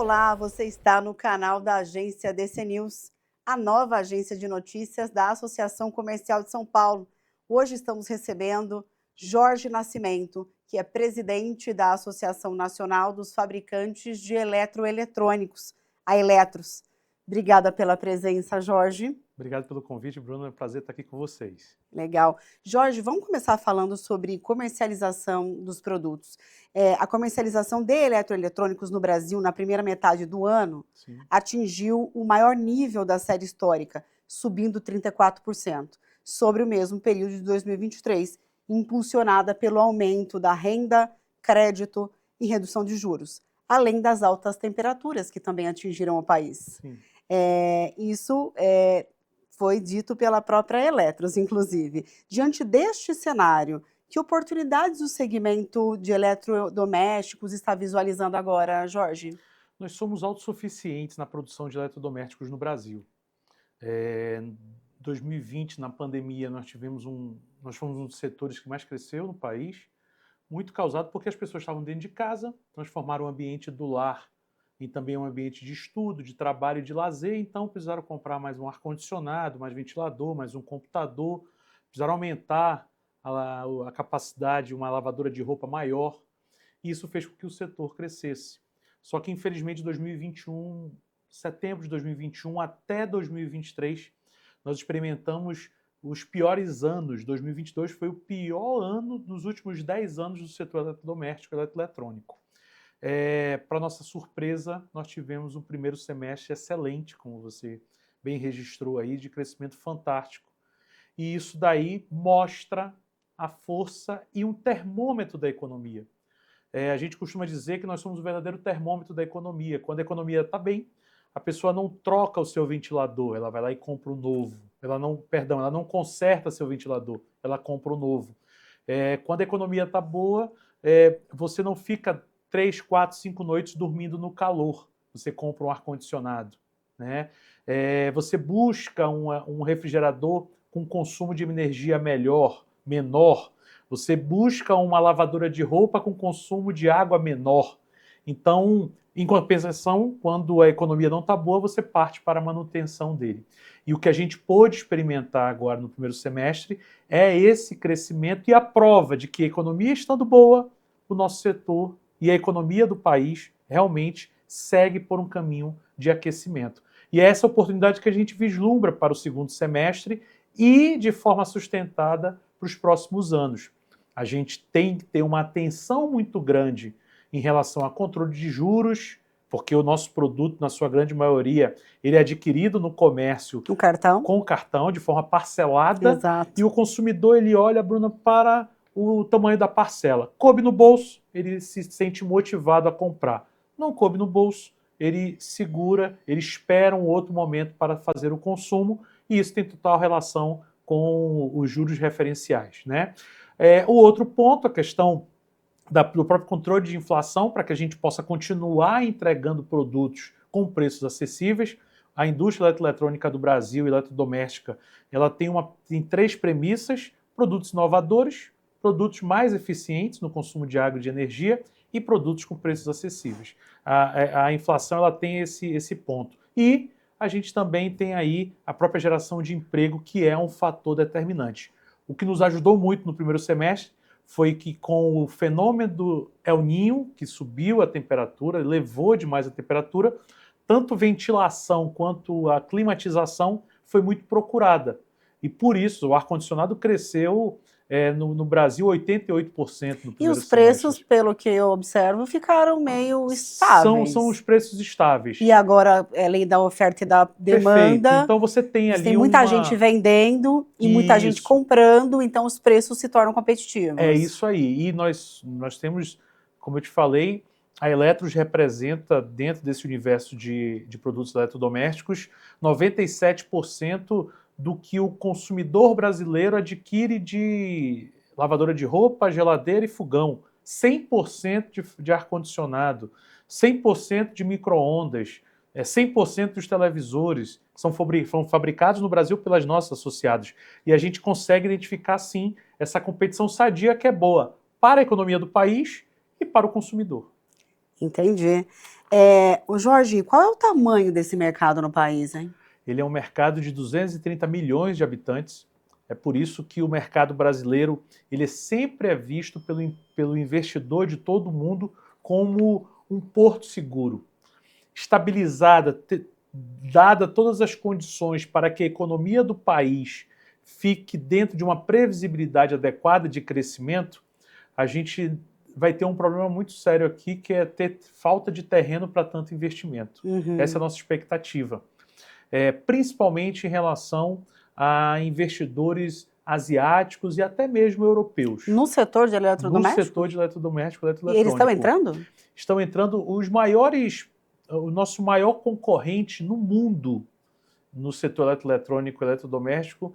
Olá, você está no canal da agência DC News, a nova agência de notícias da Associação Comercial de São Paulo. Hoje estamos recebendo Jorge Nascimento, que é presidente da Associação Nacional dos Fabricantes de Eletroeletrônicos, a Eletros. Obrigada pela presença, Jorge. Obrigado pelo convite, Bruno. É um prazer estar aqui com vocês. Legal. Jorge, vamos começar falando sobre comercialização dos produtos. A comercialização de eletroeletrônicos no Brasil, na primeira metade do ano, atingiu o maior nível da série histórica, subindo 34%, sobre o mesmo período de 2023, impulsionada pelo aumento da renda, crédito e redução de juros, além das altas temperaturas que também atingiram o país. Isso foi dito pela própria Eletros, inclusive. Diante deste cenário, que oportunidades o segmento de eletrodomésticos está visualizando agora, Jorge? Nós somos autossuficientes na produção de eletrodomésticos no Brasil. Em 2020, na pandemia, nós fomos um dos setores que mais cresceu no país, muito causado porque as pessoas estavam dentro de casa, transformaram o ambiente do lar e também um ambiente de estudo, de trabalho e de lazer, então precisaram comprar mais um ar-condicionado, mais ventilador, mais um computador, precisaram aumentar a capacidade de uma lavadora de roupa maior, e isso fez com que o setor crescesse. Só que, infelizmente, de 2021, setembro de 2021 até 2023, nós experimentamos os piores anos. 2022 foi o pior ano dos últimos 10 anos do setor eletrodoméstico e eletroeletrônico. Para nossa surpresa, nós tivemos um primeiro semestre excelente, como você bem registrou aí, de crescimento fantástico. E isso daí mostra a força e um termômetro da economia. A gente costuma dizer que nós somos o verdadeiro termômetro da economia. Quando a economia está bem, a pessoa não troca o seu ventilador, ela vai lá e compra um novo. Ela não conserta seu ventilador, ela compra um novo. Quando a economia está boa, você não fica 3, 4, 5 noites dormindo no calor. Você compra um ar-condicionado, né? Você busca um refrigerador com consumo de energia menor. Você busca uma lavadora de roupa com consumo de água menor. Então, em compensação, quando a economia não está boa, você parte para a manutenção dele. E o que a gente pôde experimentar agora no primeiro semestre é esse crescimento e a prova de que a economia estando boa, o nosso setor e a economia do país realmente segue por um caminho de aquecimento. E é essa oportunidade que a gente vislumbra para o segundo semestre e de forma sustentada para os próximos anos. A gente tem que ter uma atenção muito grande em relação a controle de juros, porque o nosso produto, na sua grande maioria, ele é adquirido no comércio com o cartão, de forma parcelada. Exato. E o consumidor, ele olha, Bruna, para o tamanho da parcela. Coube no bolso, ele se sente motivado a comprar. Não coube no bolso, ele segura, ele espera um outro momento para fazer o consumo, e isso tem total relação com os juros referenciais, né? O outro ponto, a questão do próprio controle de inflação, para que a gente possa continuar entregando produtos com preços acessíveis. A indústria eletroeletrônica do Brasil, eletrodoméstica, ela tem 3 premissas: produtos inovadores, produtos mais eficientes no consumo de água e de energia e produtos com preços acessíveis. A inflação, ela tem esse ponto. E a gente também tem aí a própria geração de emprego, que é um fator determinante. O que nos ajudou muito no primeiro semestre foi que, com o fenômeno do El Niño, que subiu a temperatura, levou demais a temperatura, tanto ventilação quanto a climatização foi muito procurada. E por isso o ar-condicionado cresceu no Brasil 88% no primeiro semestre. E os preços, pelo que eu observo, ficaram meio estáveis. São os preços estáveis. E agora, lei da oferta e da demanda. Perfeito. Então você tem ali tem muita gente vendendo e muita gente comprando, então os preços se tornam competitivos. É isso aí. E nós temos, como eu te falei, a Eletros representa, dentro desse universo de produtos eletrodomésticos, 97% do que o consumidor brasileiro adquire de lavadora de roupa, geladeira e fogão. 100% de ar-condicionado, 100% de micro-ondas, 100% dos televisores foram fabricados no Brasil pelas nossas associadas. E a gente consegue identificar, sim, essa competição sadia que é boa para a economia do país e para o consumidor. Entendi. O Jorge, qual é o tamanho desse mercado no país, hein? Ele é um mercado de 230 milhões de habitantes. É por isso que o mercado brasileiro ele sempre é visto pelo investidor de todo mundo como um porto seguro. Estabilizada, dada todas as condições para que a economia do país fique dentro de uma previsibilidade adequada de crescimento, a gente vai ter um problema muito sério aqui, que é ter falta de terreno para tanto investimento. Essa é a nossa expectativa. Principalmente em relação a investidores asiáticos e até mesmo europeus. No setor de eletrodoméstico? No setor de eletrodoméstico, E eles estão entrando? Estão entrando os maiores, o nosso maior concorrente no mundo no setor eletrônico e eletrodoméstico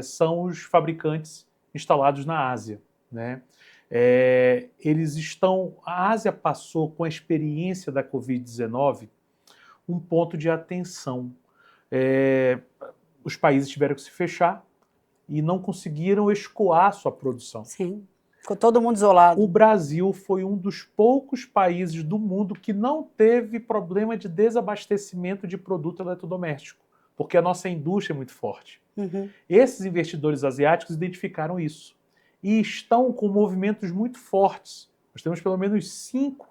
são os fabricantes instalados na Ásia, né? A Ásia passou com a experiência da Covid-19 um ponto de atenção. Os países tiveram que se fechar e não conseguiram escoar sua produção. Sim, ficou todo mundo isolado. O Brasil foi um dos poucos países do mundo que não teve problema de desabastecimento de produto eletrodoméstico, porque a nossa indústria é muito forte. Esses investidores asiáticos identificaram isso e estão com movimentos muito fortes. Nós temos pelo menos 5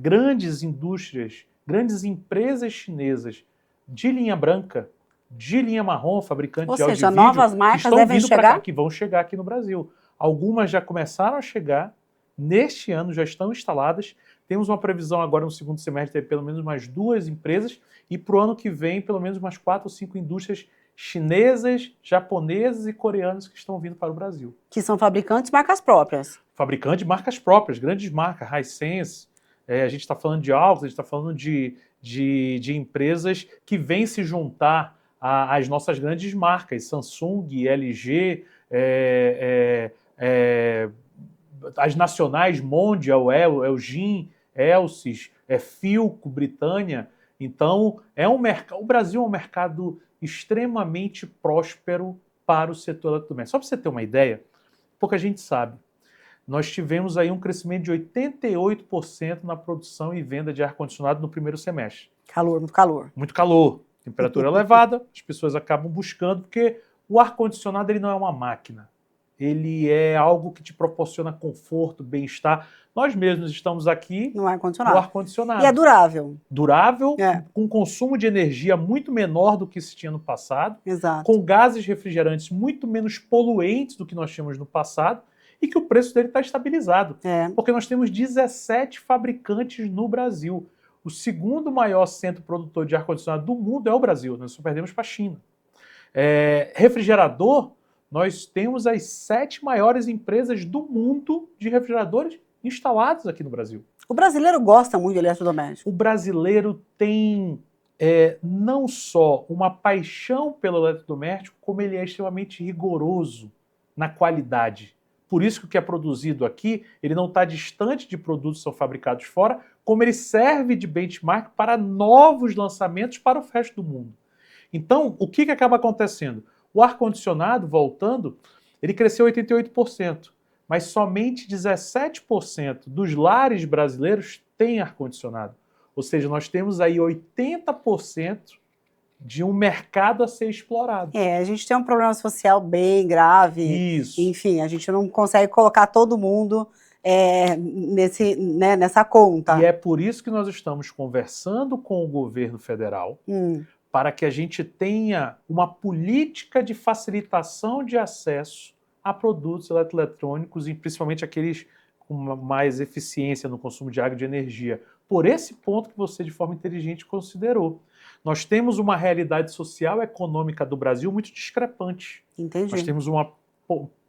grandes indústrias, grandes empresas chinesas de linha branca, de linha marrom, fabricantes de áudio e vídeo. Ou seja, novas marcas devem chegar? Que vão chegar aqui no Brasil. Algumas já começaram a chegar, neste ano já estão instaladas. Temos uma previsão agora no segundo semestre de pelo menos mais 2 empresas e para o ano que vem pelo menos mais 4 ou 5 indústrias chinesas, japonesas e coreanas que estão vindo para o Brasil. Que são fabricantes de marcas próprias. Fabricantes de marcas próprias, grandes marcas, Hisense. A gente está falando de Alcos, a gente está falando de empresas que vêm se juntar às nossas grandes marcas, Samsung, LG, as nacionais, Mondial, Elgin, Elsys, Philco, Britânia. Então, o Brasil é um mercado extremamente próspero para o setor eletrodoméstico. Só para você ter uma ideia, pouca gente sabe, nós tivemos aí um crescimento de 88% na produção e venda de ar-condicionado no primeiro semestre. Calor, muito calor. Muito calor, temperatura elevada, as pessoas acabam buscando, porque o ar-condicionado ele não é uma máquina. Ele é algo que te proporciona conforto, bem-estar. Nós mesmos estamos aqui no ar-condicionado. Ar-condicionado. E é durável. Durável, com consumo de energia muito menor do que se tinha no passado. Exato. Com gases refrigerantes muito menos poluentes do que nós tínhamos no passado e que o preço dele está estabilizado. Porque nós temos 17 fabricantes no Brasil. O segundo maior centro produtor de ar-condicionado do mundo é o Brasil. Nós só perdemos para a China. Refrigerador, nós temos as 7 maiores empresas do mundo de refrigeradores instalados aqui no Brasil. O brasileiro gosta muito de eletrodoméstico. O brasileiro tem não só uma paixão pelo eletrodoméstico, como ele é extremamente rigoroso na qualidade. Por isso que o que é produzido aqui, ele não está distante de produtos que são fabricados fora, como ele serve de benchmark para novos lançamentos para o resto do mundo. Então, o que acaba acontecendo? O ar-condicionado, voltando, ele cresceu 88%, mas somente 17% dos lares brasileiros têm ar-condicionado. Ou seja, nós temos aí 80% de um mercado a ser explorado. A gente tem um problema social bem grave. Isso. Enfim, a gente não consegue colocar todo mundo nessa conta. E é por isso que nós estamos conversando com o governo federal para que a gente tenha uma política de facilitação de acesso a produtos eletroeletrônicos, e principalmente aqueles com mais eficiência no consumo de água e de energia. Por esse ponto que você, de forma inteligente, considerou. Nós temos uma realidade social e econômica do Brasil muito discrepante. Entendi. Nós temos uma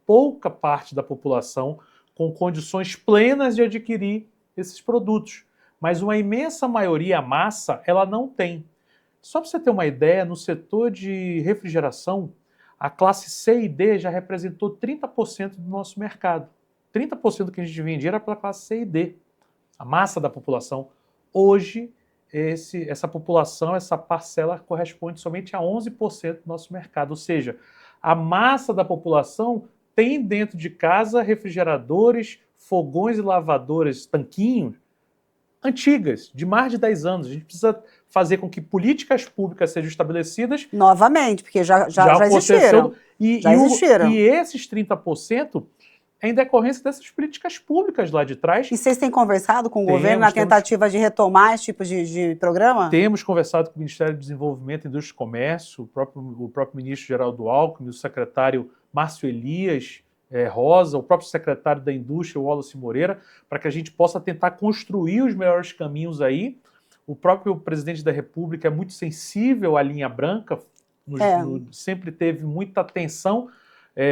pouca parte da população com condições plenas de adquirir esses produtos. Mas uma imensa maioria, a massa, ela não tem. Só para você ter uma ideia, no setor de refrigeração, a classe C e D já representou 30% do nosso mercado. 30% do que a gente vendia era pela classe C e D. A massa da população. Hoje, essa população, essa parcela corresponde somente a 11% do nosso mercado. Ou seja, a massa da população tem dentro de casa refrigeradores, fogões e lavadoras, tanquinhos, antigas, de mais de 10 anos. A gente precisa fazer com que políticas públicas sejam estabelecidas. Novamente, porque já existiram. E esses 30% é em decorrência dessas políticas públicas lá de trás. E vocês têm conversado com o governo na tentativa de retomar esse tipo de programa? Temos conversado com o Ministério do Desenvolvimento, Indústria e Comércio, o próprio ministro Geraldo Alckmin, o secretário Márcio Elias Rosa, o próprio secretário da Indústria, o Wallace Moreira, para que a gente possa tentar construir os melhores caminhos aí. O próprio presidente da República é muito sensível à linha branca, sempre teve muita atenção,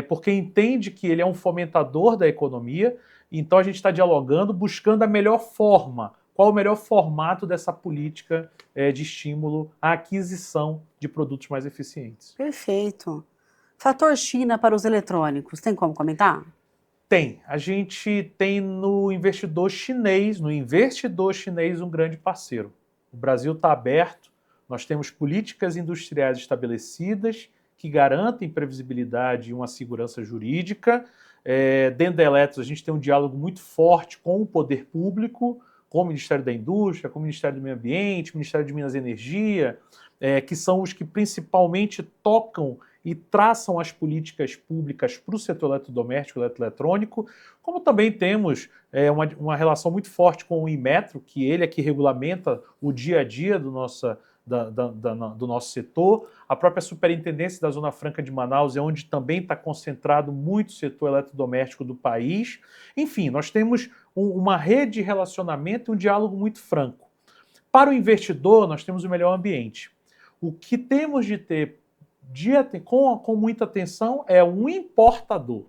porque entende que ele é um fomentador da economia. Então a gente está dialogando, buscando a melhor forma, qual o melhor formato dessa política de estímulo à aquisição de produtos mais eficientes. Perfeito. Fator China para os eletrônicos, tem como comentar? Tem. A gente tem no investidor chinês um grande parceiro. O Brasil está aberto, nós temos políticas industriais estabelecidas que garantem previsibilidade e uma segurança jurídica. Dentro da Eletros, a gente tem um diálogo muito forte com o poder público, com o Ministério da Indústria, com o Ministério do Meio Ambiente, Ministério de Minas e Energia, que são os que principalmente tocam e traçam as políticas públicas para o setor eletrodoméstico e eletroeletrônico, como também temos uma relação muito forte com o Inmetro, que ele é que regulamenta o dia a dia do nosso setor. A própria Superintendência da Zona Franca de Manaus é onde também está concentrado muito o setor eletrodoméstico do país. Enfim, nós temos uma rede de relacionamento e um diálogo muito franco. Para o investidor, nós temos o melhor ambiente. O que temos de ter com muita atenção é um importador.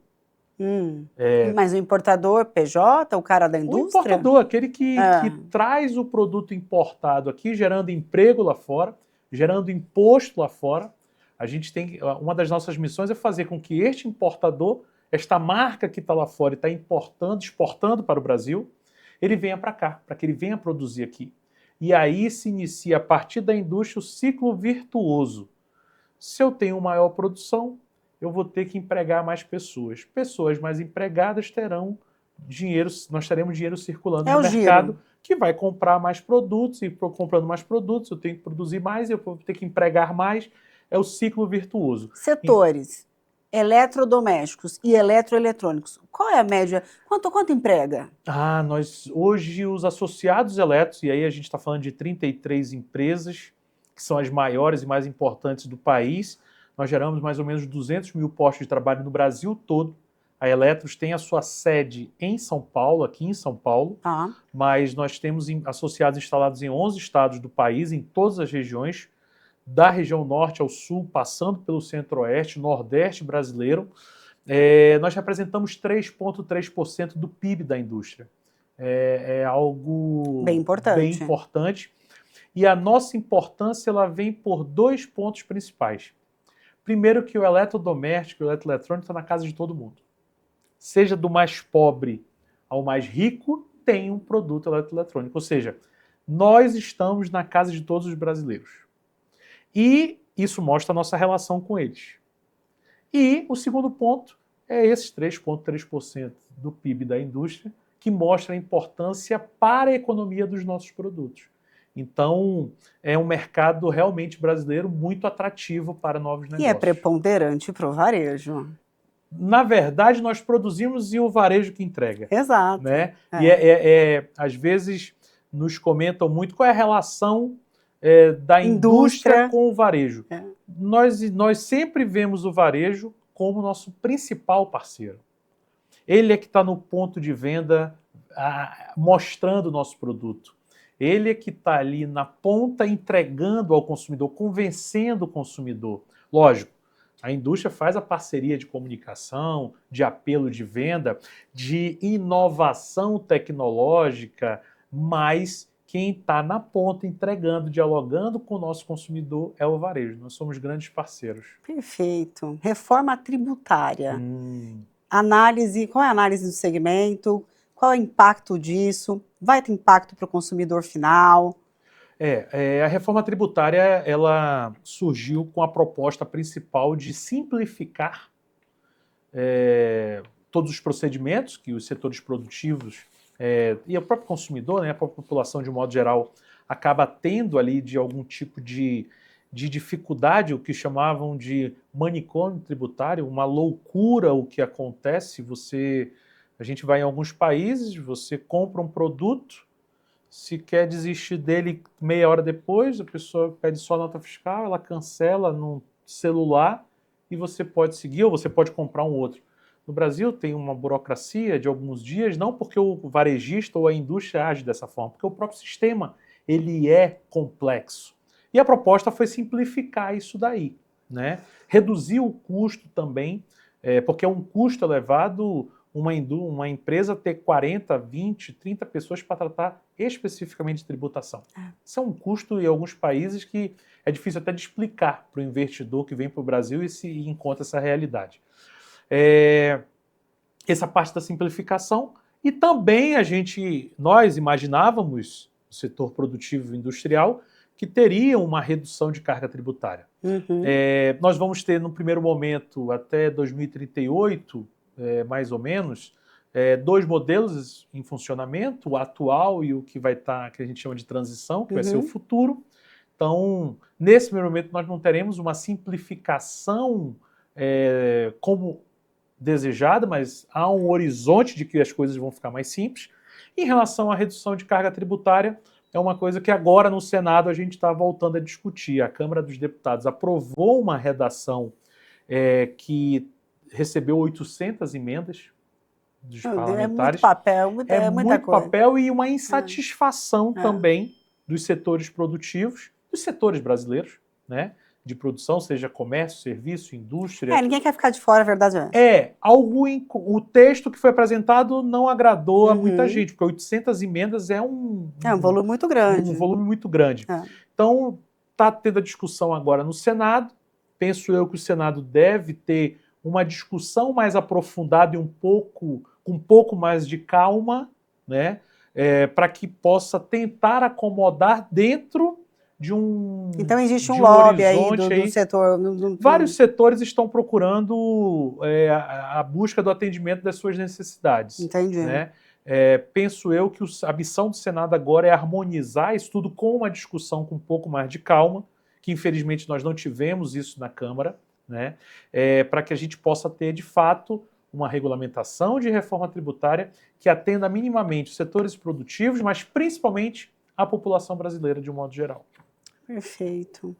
Mas o importador PJ, o cara da indústria? O importador, aquele que traz o produto importado aqui, gerando emprego lá fora, gerando imposto lá fora. Uma das nossas missões é fazer com que este importador, esta marca que está lá fora e está exportando para o Brasil, ele venha para cá, para que ele venha produzir aqui. E aí se inicia, a partir da indústria, o ciclo virtuoso. Se eu tenho maior produção, eu vou ter que empregar mais pessoas. Pessoas mais empregadas terão dinheiro, nós teremos dinheiro circulando no mercado, que vai comprar mais produtos, e comprando mais produtos, eu tenho que produzir mais, eu vou ter que empregar mais. É o ciclo virtuoso. Setores eletrodomésticos e eletroeletrônicos, qual é a média? Quanto emprega? Hoje, os associados elétricos, e aí a gente está falando de 33 empresas, que são as maiores e mais importantes do país, nós geramos mais ou menos 200 mil postos de trabalho no Brasil todo. A Eletros tem a sua sede em São Paulo, aqui em São Paulo, mas nós temos associados instalados em 11 estados do país, em todas as regiões, da região norte ao sul, passando pelo centro-oeste, nordeste brasileiro. Nós representamos 3,3% do PIB da indústria. É algo bem importante. E a nossa importância ela vem por 2 pontos principais. Primeiro, que o eletrodoméstico e o eletroeletrônico está na casa de todo mundo. Seja do mais pobre ao mais rico, tem um produto eletroeletrônico. Ou seja, nós estamos na casa de todos os brasileiros. E isso mostra a nossa relação com eles. E o segundo ponto é esses 3,3% do PIB da indústria, que mostra a importância para a economia dos nossos produtos. Então, é um mercado realmente brasileiro muito atrativo para novos negócios. E é preponderante para o varejo. Na verdade, nós produzimos e o varejo que entrega. Exato. Né? Às vezes, nos comentam muito qual é a relação da indústria com o varejo. Nós sempre vemos o varejo como nosso principal parceiro. Ele é que está no ponto de venda mostrando o nosso produto. Ele é que está ali na ponta entregando ao consumidor, convencendo o consumidor. Lógico, a indústria faz a parceria de comunicação, de apelo de venda, de inovação tecnológica, mas quem está na ponta entregando, dialogando com o nosso consumidor é o varejo. Nós somos grandes parceiros. Perfeito. Reforma tributária. Qual é a análise do segmento? Qual é o impacto disso? Vai ter impacto para o consumidor final? A reforma tributária ela surgiu com a proposta principal de simplificar todos os procedimentos que os setores produtivos e o próprio consumidor, né, a própria população de um modo geral, acaba tendo ali de algum tipo de dificuldade, o que chamavam de manicômio tributário, uma loucura o que acontece. A gente vai em alguns países, você compra um produto, se quer desistir dele meia hora depois, a pessoa pede só a nota fiscal, ela cancela no celular e você pode seguir ou você pode comprar um outro. No Brasil tem uma burocracia de alguns dias, não porque o varejista ou a indústria age dessa forma, porque o próprio sistema ele é complexo. E a proposta foi simplificar isso daí, né? Reduzir o custo também, porque é um custo elevado uma empresa ter 40, 20, 30 pessoas para tratar especificamente de tributação. Isso é um custo em alguns países que é difícil até de explicar para o investidor que vem para o Brasil e se encontra essa realidade. Essa parte da simplificação, e também nós imaginávamos, o setor produtivo industrial, que teria uma redução de carga tributária. Nós vamos ter, no primeiro momento, até 2038, mais ou menos, 2 modelos em funcionamento, o atual e o que vai estar, que a gente chama de transição, que vai ser o futuro. Então, nesse primeiro momento, nós não teremos uma simplificação como desejada, mas há um horizonte de que as coisas vão ficar mais simples. Em relação à redução de carga tributária, é uma coisa que agora no Senado a gente está voltando a discutir. A Câmara dos Deputados aprovou uma redação que recebeu 800 emendas dos parlamentares. É muito papel, muita coisa. Papel e uma insatisfação também dos setores produtivos, dos setores brasileiros, né? De produção, seja comércio, serviço, indústria. Ninguém quer ficar de fora, a verdade o texto que foi apresentado não agradou a muita gente, porque 800 emendas é um volume muito grande. Então, está tendo a discussão agora no Senado. Penso eu que o Senado deve ter uma discussão mais aprofundada e com um pouco mais de calma, né? Para que possa tentar acomodar dentro de um Então existe um lobby aí do setor. Vários setores estão procurando a busca do atendimento das suas necessidades. Entendi. Né? Penso eu que a missão do Senado agora é harmonizar isso tudo com uma discussão com um pouco mais de calma, que infelizmente nós não tivemos isso na Câmara, né? Para que a gente possa ter, de fato, uma regulamentação de reforma tributária que atenda minimamente os setores produtivos, mas principalmente a população brasileira de um modo geral. Perfeito.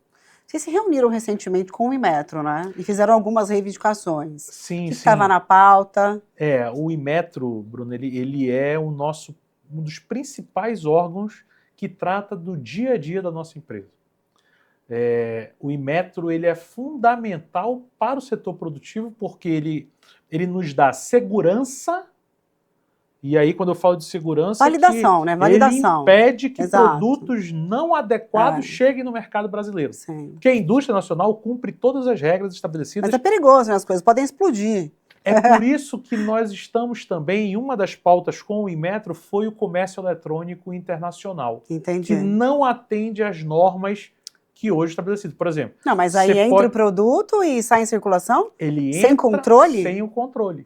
Vocês se reuniram recentemente com o Inmetro, né? E fizeram algumas reivindicações. Sim, o que estava na pauta? O Inmetro, Bruno, ele é um dos principais órgãos que trata do dia a dia da nossa empresa. O Inmetro ele é fundamental para o setor produtivo porque ele nos dá segurança. E aí, quando eu falo de segurança, validação, né? Validação. Ele impede que produtos não adequados cheguem no mercado brasileiro. Sim. Porque a indústria nacional cumpre todas as regras estabelecidas. Mas é perigoso, né? As coisas podem explodir. É por isso que nós estamos também, em uma das pautas com o Inmetro, foi o comércio eletrônico internacional. Entendi. Que não atende às normas que hoje estabelecidas. Por exemplo... Não, mas aí entra o produto e sai em circulação? Ele sem entra controle? Sem o controle.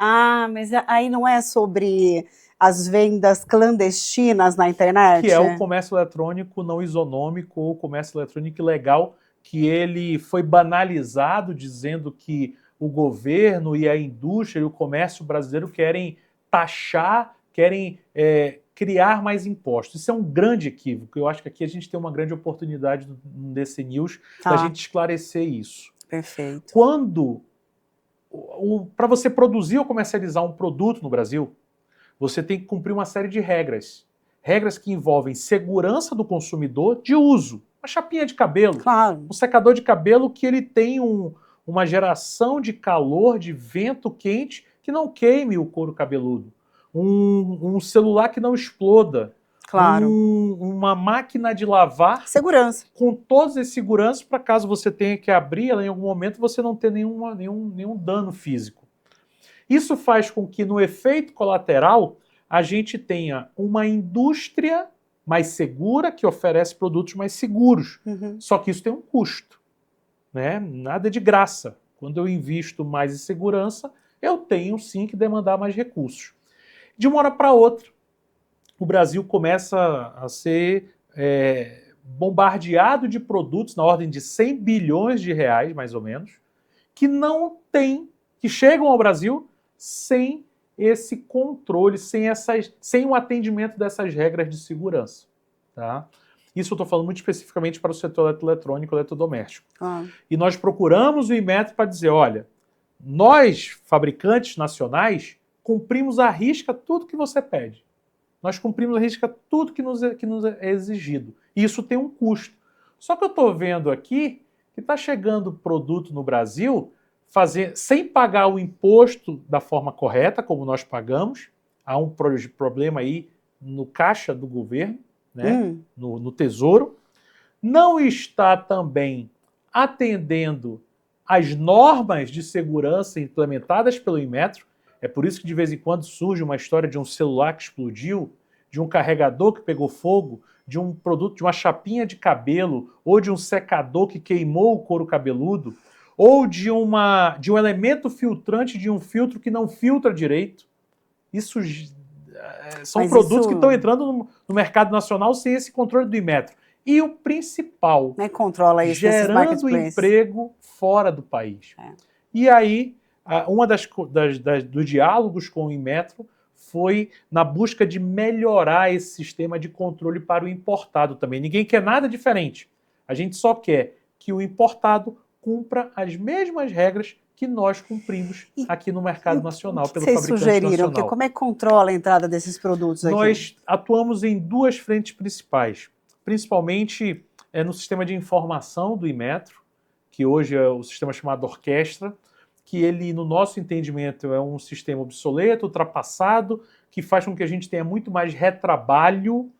Mas aí não é sobre as vendas clandestinas na internet? Que é o comércio eletrônico não isonômico ou comércio eletrônico ilegal, que ele foi banalizado dizendo que o governo e a indústria e o comércio brasileiro querem taxar, querem criar mais impostos. Isso é um grande equívoco. Eu acho que aqui a gente tem uma grande oportunidade no DC News da gente esclarecer isso. Perfeito. Para você produzir ou comercializar um produto no Brasil, você tem que cumprir uma série de regras. Regras que envolvem segurança do consumidor de uso. Uma chapinha de cabelo, um secador de cabelo que ele tem uma geração de calor, de vento quente, que não queime o couro cabeludo. Um celular que não exploda. Uma máquina de lavar. Segurança. Com todas as seguranças, para caso você tenha que abrir ela em algum momento, você não ter nenhum dano físico. Isso faz com que, no efeito colateral, a gente tenha uma indústria mais segura, que oferece produtos mais seguros. Só que isso tem um custo. Né? Nada de graça. Quando eu invisto mais em segurança, eu tenho sim que demandar mais recursos. De uma hora para outra, o Brasil começa a ser bombardeado de produtos na ordem de 100 bilhões de reais, mais ou menos, que chegam ao Brasil sem esse controle, sem o atendimento dessas regras de segurança. Tá? Isso eu estou falando muito especificamente para o setor eletrônico e eletrodoméstico. E nós procuramos o Inmetro para dizer, olha, nós, fabricantes nacionais, cumprimos à risca tudo que você pede. Nós cumprimos à risca tudo que nos é exigido. E isso tem um custo. Só que eu estou vendo aqui que está chegando produto no Brasil sem pagar o imposto da forma correta, como nós pagamos. Há um problema aí no caixa do governo, né? No Tesouro. Não está também atendendo às normas de segurança implementadas pelo Inmetro. É por isso que de vez em quando surge uma história de um celular que explodiu, de um carregador que pegou fogo, de um produto, de uma chapinha de cabelo, ou de um secador que queimou o couro cabeludo, ou de um elemento filtrante de um filtro que não filtra direito. Isso são produtos que estão entrando no mercado nacional sem esse controle do Inmetro. E o principal, controla isso, gerando emprego fora do país. E aí, uma dos diálogos com o Inmetro foi na busca de melhorar esse sistema de controle para o importado também. Ninguém quer nada diferente. A gente só quer que o importado cumpra as mesmas regras que nós cumprimos aqui no mercado nacional, pelo fabricante nacional. Vocês sugeriram? Porque como é que controla a entrada desses produtos aqui? Nós atuamos em duas frentes principais, principalmente no sistema de informação do Inmetro, que hoje é o sistema chamado Orquestra, que ele, no nosso entendimento, é um sistema obsoleto, ultrapassado, que faz com que a gente tenha muito mais retrabalho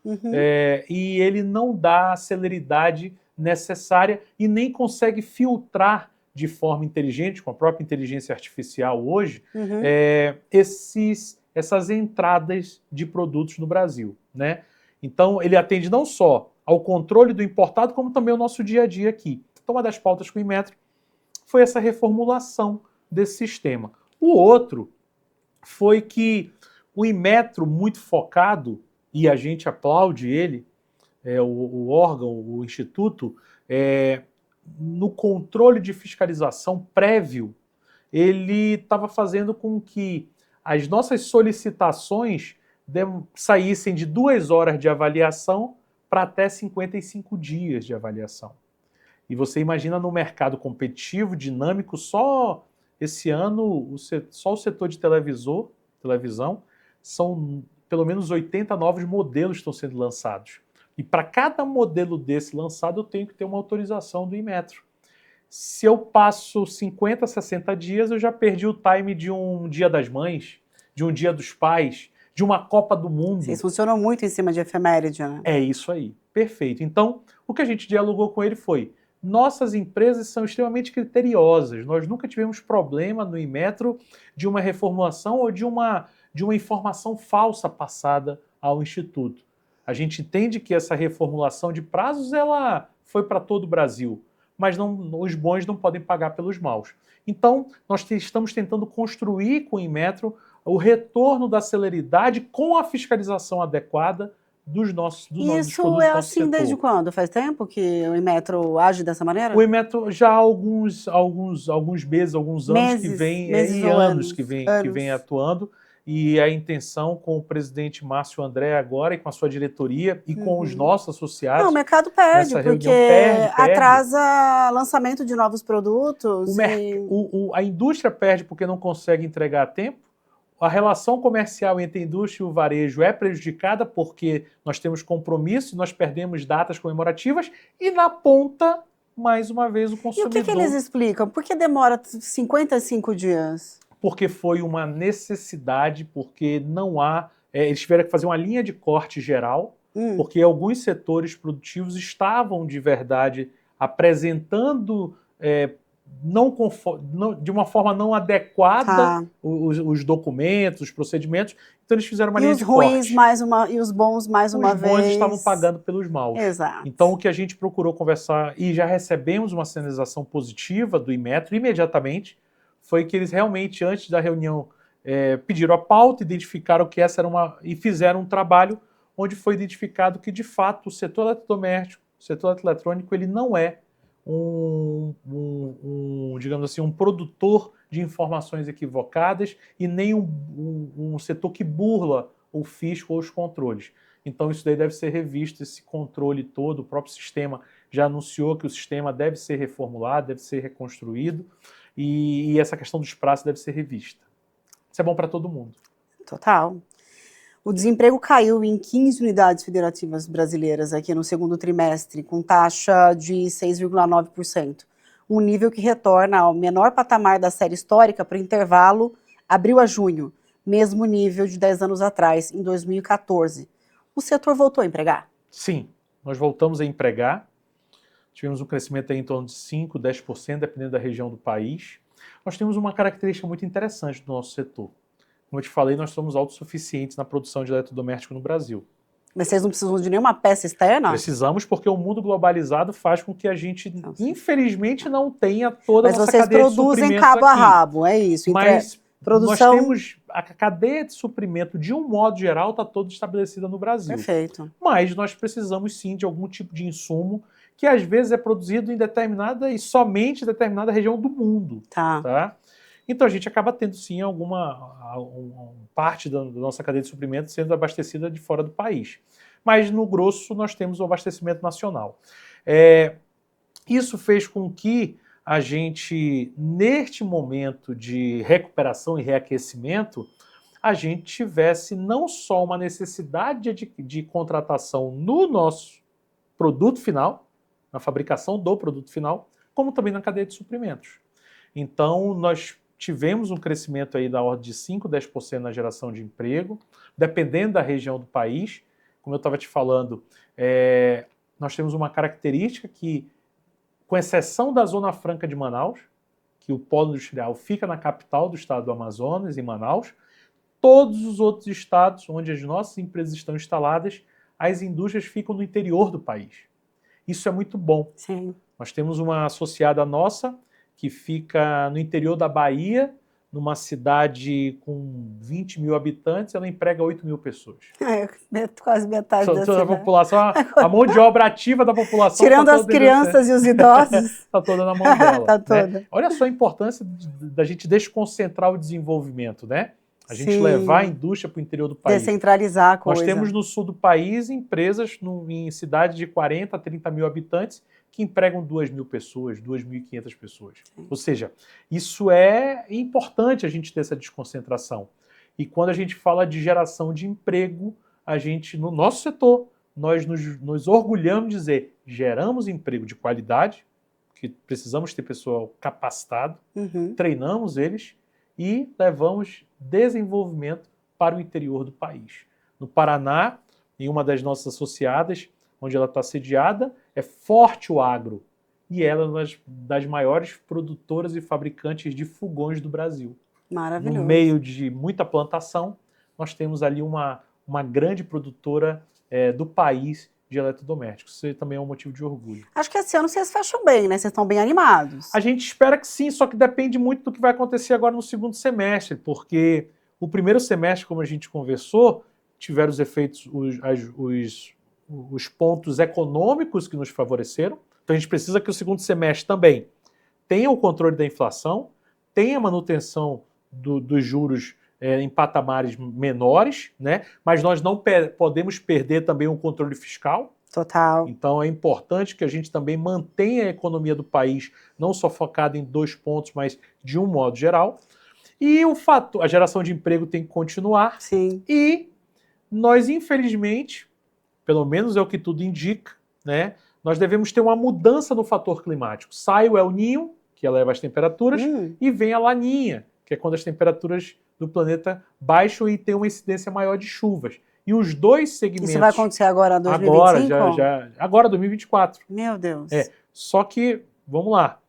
e ele não dá a celeridade necessária e nem consegue filtrar de forma inteligente, com a própria inteligência artificial hoje, essas entradas de produtos no Brasil. Né? Então, ele atende não só ao controle do importado, como também ao nosso dia a dia aqui. Então, uma das pautas com o Inmetro foi essa reformulação desse sistema. O outro foi que o Inmetro, muito focado, e a gente aplaude ele, o órgão, o instituto, no controle de fiscalização prévio, ele estava fazendo com que as nossas solicitações saíssem de 2 horas de avaliação para até 55 dias de avaliação. E você imagina no mercado competitivo, dinâmico, só esse ano, só o setor de televisão, são pelo menos 80 novos modelos que estão sendo lançados. E para cada modelo desse lançado, eu tenho que ter uma autorização do Inmetro. Se eu passo 50, 60 dias, eu já perdi o time de um Dia das Mães, de um Dia dos Pais, de uma Copa do Mundo. Vocês funcionam muito em cima de efeméride, né? É isso aí, perfeito. Então, o que a gente dialogou com ele foi: nossas empresas são extremamente criteriosas, nós nunca tivemos problema no Inmetro de uma reformulação ou de uma informação falsa passada ao Instituto. A gente entende que essa reformulação de prazos ela foi para todo o Brasil, mas os bons não podem pagar pelos maus. Então, nós estamos tentando construir com o Inmetro o retorno da celeridade com a fiscalização adequada dos nossos produtos. Isso é assim desde quando? Faz tempo que o Inmetro age dessa maneira? O Inmetro já há alguns meses, alguns anos que vem, anos que vem atuando. E a intenção com o presidente Márcio André agora e com a sua diretoria e com os nossos associados... Não, o mercado perde, porque atrasa lançamento de novos produtos. A indústria perde porque não consegue entregar a tempo. A relação comercial entre a indústria e o varejo é prejudicada porque nós temos compromisso, nós perdemos datas comemorativas e na ponta, mais uma vez, o consumidor... E o que eles explicam? Por que demora 55 dias? Porque foi uma necessidade, porque não há... eles tiveram que fazer uma linha de corte geral, porque alguns setores produtivos estavam, de verdade, apresentando de uma forma não adequada os documentos, os procedimentos. Então, eles fizeram uma linha de corte. E os bons, mais uma vez... Os bons estavam pagando pelos maus. Exato. Então, o que a gente procurou conversar, e já recebemos uma sinalização positiva do Inmetro imediatamente, foi que eles realmente, antes da reunião, pediram a pauta, identificaram que essa era e fizeram um trabalho onde foi identificado que, de fato, o setor eletrodoméstico, o setor eletrônico, ele não é digamos assim, um produtor de informações equivocadas e nem um setor que burla o fisco ou os controles. Então, isso daí deve ser revisto, esse controle todo. O próprio sistema já anunciou que o sistema deve ser reformulado, deve ser reconstruído, e essa questão dos prazos deve ser revista. Isso é bom para todo mundo. Total. O desemprego caiu em 15 unidades federativas brasileiras aqui no segundo trimestre, com taxa de 6,9%. Um nível que retorna ao menor patamar da série histórica para o intervalo abril a junho, mesmo nível de 10 anos atrás, em 2014. O setor voltou a empregar? Sim, nós voltamos a empregar. Tivemos um crescimento aí em torno de 5%, 10%, dependendo da região do país. Nós temos uma característica muito interessante do nosso setor. Como eu te falei, nós somos autossuficientes na produção de eletrodoméstico no Brasil. Mas vocês não precisam de nenhuma peça externa? Precisamos, porque o mundo globalizado faz com que a gente, infelizmente, não tenha toda a nossa cadeia de suprimentos. Mas vocês produzem cabo a rabo, é isso. Mas produção... nós temos a cadeia de suprimento, de um modo geral, está toda estabelecida no Brasil. Perfeito. Mas nós precisamos, sim, de algum tipo de insumo que, às vezes, é produzido em determinada e somente determinada região do mundo. Tá? Então, a gente acaba tendo, sim, alguma parte da nossa cadeia de suprimento sendo abastecida de fora do país. Mas, no grosso, nós temos o abastecimento nacional. Isso fez com que a gente, neste momento de recuperação e reaquecimento, a gente tivesse não só uma necessidade de contratação no nosso produto final, na fabricação do produto final, como também na cadeia de suprimentos. Então, nós tivemos um crescimento aí da ordem de 5%, 10% na geração de emprego, dependendo da região do país. Como eu estava te falando, nós temos uma característica que, com exceção da Zona Franca de Manaus, que o polo industrial fica na capital do estado do Amazonas, em Manaus, todos os outros estados onde as nossas empresas estão instaladas, as indústrias ficam no interior do país. Isso é muito bom. Sim. Nós temos uma associada nossa que fica no interior da Bahia, numa cidade com 20 mil habitantes, ela emprega 8 mil pessoas. Quase metade da cidade. A população, a mão de obra ativa da população. Tirando as crianças e os idosos. Está toda na mão dela. Tá toda. Né? Olha só a importância da gente desconcentrar o desenvolvimento, né? A gente Sim. levar a indústria para o interior do país. Descentralizar a coisa. Nós temos no sul do país empresas em cidades de 40 a 30 mil habitantes que empregam 2 mil pessoas, 2.500 pessoas. Sim. Ou seja, isso é importante a gente ter essa desconcentração. E quando a gente fala de geração de emprego, a gente, no nosso setor, nós nos orgulhamos de dizer, geramos emprego de qualidade, que precisamos ter pessoal capacitado, treinamos eles e levamos desenvolvimento para o interior do país. No Paraná, em uma das nossas associadas, onde ela está sediada, é forte o agro. E ela é uma das maiores produtoras e fabricantes de fogões do Brasil. Maravilhoso. No meio de muita plantação, nós temos ali uma grande produtora do país de eletrodomésticos. Isso também é um motivo de orgulho. Acho que esse ano vocês fecham bem, né? Vocês estão bem animados. A gente espera que sim, só que depende muito do que vai acontecer agora no segundo semestre, porque o primeiro semestre, como a gente conversou, tiveram os efeitos, os pontos econômicos que nos favoreceram. Então a gente precisa que o segundo semestre também tenha o controle da inflação, tenha a manutenção dos juros em patamares menores, né? Mas nós não podemos perder também o controle fiscal. Total. Então é importante que a gente também mantenha a economia do país não só focada em 2 pontos, mas de um modo geral. E a geração de emprego tem que continuar. Sim. E nós, infelizmente, pelo menos é o que tudo indica, né? Nós devemos ter uma mudança no fator climático. Sai o El Niño, que eleva as temperaturas, e vem a Laninha, que é quando as temperaturas do planeta baixam e tem uma incidência maior de chuvas. E os dois segmentos... Isso vai acontecer agora em 2025? Agora, 2024. Meu Deus. Só que, vamos lá.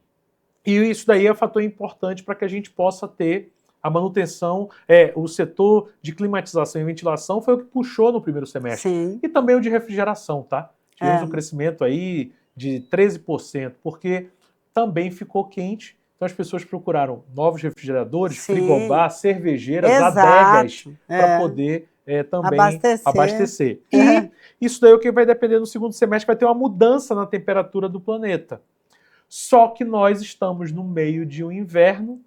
E isso daí é um fator importante para que a gente possa ter a manutenção. O setor de climatização e ventilação foi o que puxou no primeiro semestre. Sim. E também o de refrigeração, tá? Tivemos um crescimento aí de 13%, porque também ficou quente. Então as pessoas procuraram novos refrigeradores, frigobar, cervejeiras, adegas, para poder também abastecer. Uhum. E isso daí é o que vai depender no segundo semestre, vai ter uma mudança na temperatura do planeta. Só que nós estamos no meio de um inverno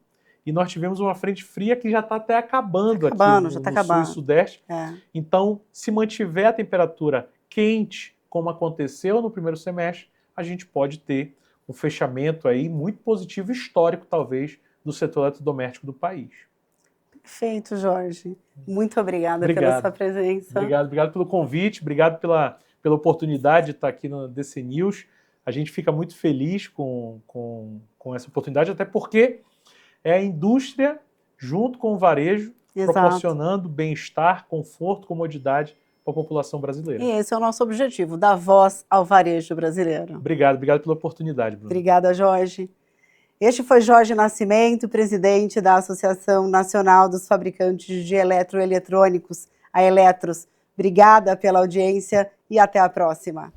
e nós tivemos uma frente fria que já está até acabando aqui no sul e sudeste. Então, se mantiver a temperatura quente, como aconteceu no primeiro semestre, a gente pode ter um fechamento aí muito positivo, histórico talvez, do setor eletrodoméstico do país. Perfeito, Jorge. Muito obrigada pela sua presença. Obrigado pelo convite, obrigado pela oportunidade de estar aqui no DC News. A gente fica muito feliz com essa oportunidade, até porque é a indústria, junto com o varejo, proporcionando bem-estar, conforto, comodidade para a população brasileira. E esse é o nosso objetivo, dar voz ao varejo brasileiro. Obrigado pela oportunidade, Bruno. Obrigada, Jorge. Este foi Jorge Nascimento, presidente da Associação Nacional dos Fabricantes de Eletroeletrônicos, a Eletros. Obrigada pela audiência e até a próxima.